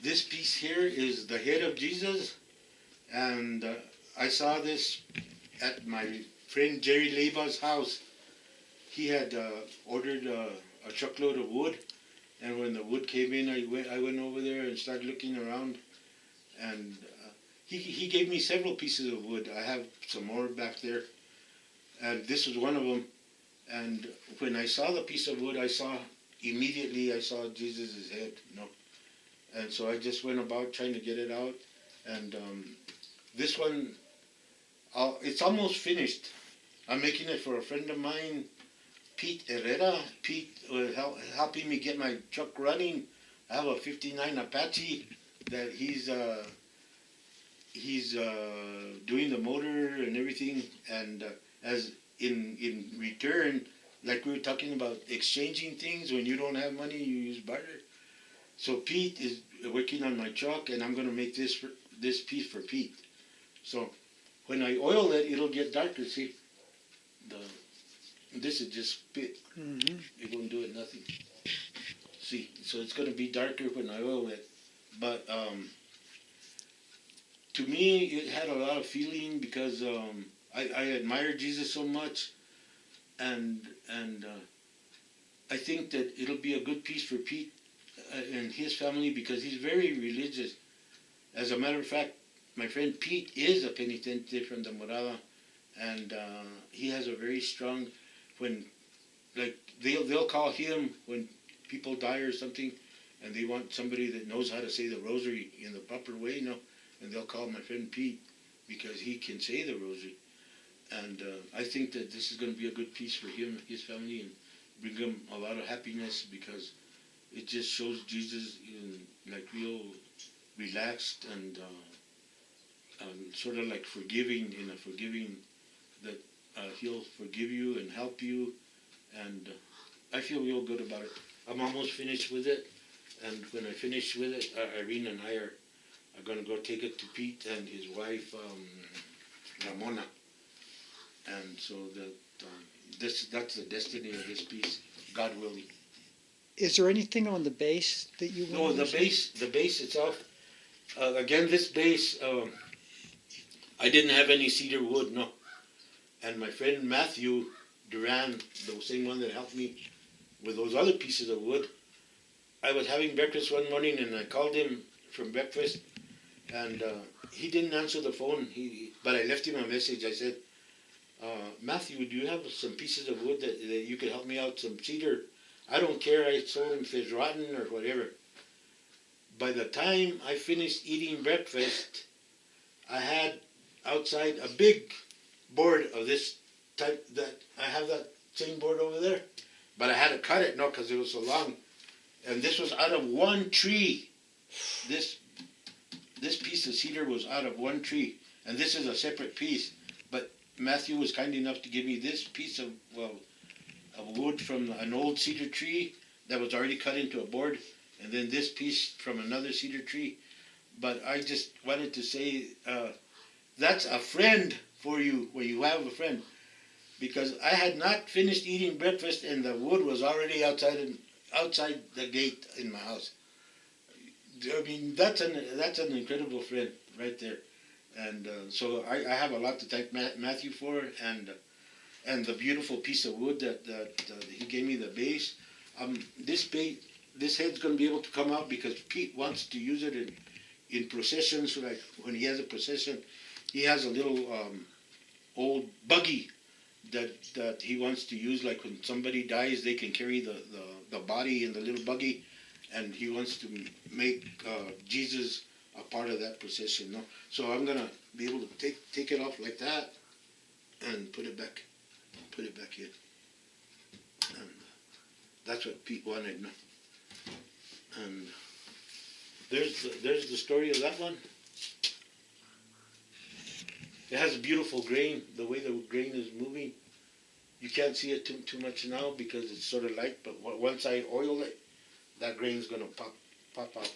This piece here is the head of Jesus, and I saw this at my friend Jerry Leba's house. He had ordered a truckload of wood, and when the wood came in, I went over there and started looking around, and he gave me several pieces of wood. I have some more back there, and this was one of them. And when I saw the piece of wood, I saw Jesus' head, and so I just went about trying to get it out. And this one, it's almost finished. I'm making it for a friend of mine, Pedro Herrera. Pete was helping me get my truck running. I have a '59 Apache that he's doing the motor and everything. And as in return, like we were talking about exchanging things, when you don't have money, you use barter. So Pete is working on my truck, and I'm going to make this piece for Pete. So when I oil it, it'll get darker. See, this is just spit. Mm-hmm. It won't do it nothing. See, so it's going to be darker when I oil it. But to me, it had a lot of feeling because I admire Jesus so much, and I think that it'll be a good piece for Pete and his family because he's very religious. As a matter of fact, my friend Pete is a penitente from the Morada, and he has a very strong, they'll call him when people die or something, and they want somebody that knows how to say the rosary in the proper way, and they'll call my friend Pete because he can say the rosary. And I think that this is going to be a good piece for him and his family and bring them a lot of happiness because it just shows Jesus real relaxed and sort of like forgiving, that he'll forgive you and help you. And I feel real good about it. I'm almost finished with it. And when I finish with it, Irene and I are going to go take it to Pete and his wife, Ramona. And so that's the destiny of this piece, God willing. Is there anything on the base that you want? No, the base itself. Again, this base, I didn't have any cedar wood, no. And my friend Matthew Duran, the same one that helped me with those other pieces of wood, I was having breakfast one morning and I called him from breakfast, and he didn't answer the phone. But I left him a message. I said, Matthew, do you have some pieces of wood that you could help me out? Some cedar. I don't care. I told him if it's rotten or whatever. By the time I finished eating breakfast, I had outside a big board of this type that I have that same board over there. But I had to cut it, because it was so long. And this was out of one tree. This piece of cedar was out of one tree. And this is a separate piece. But Matthew was kind enough to give me this piece of wood from an old cedar tree that was already cut into a board, and then this piece from another cedar tree. But I just wanted to say that's a friend for you when you have a friend, because I had not finished eating breakfast and the wood was already outside the gate in my house. I mean, that's an incredible friend right there. And so I have a lot to thank Matthew for, and the beautiful piece of wood that he gave me, the base. This head's going to be able to come out because Pete wants to use it in processions. Like when he has a procession, he has a little old buggy that he wants to use. Like when somebody dies, they can carry the body in the little buggy, and he wants to make Jesus a part of that procession. No? So I'm gonna be able to take it off like that and put it back in. And that's what Pete wanted. No? And there's the story of that one. It has a beautiful grain. The way the grain is moving, you can't see it too much now because it's sort of light. But once I oil it, that grain's gonna pop out.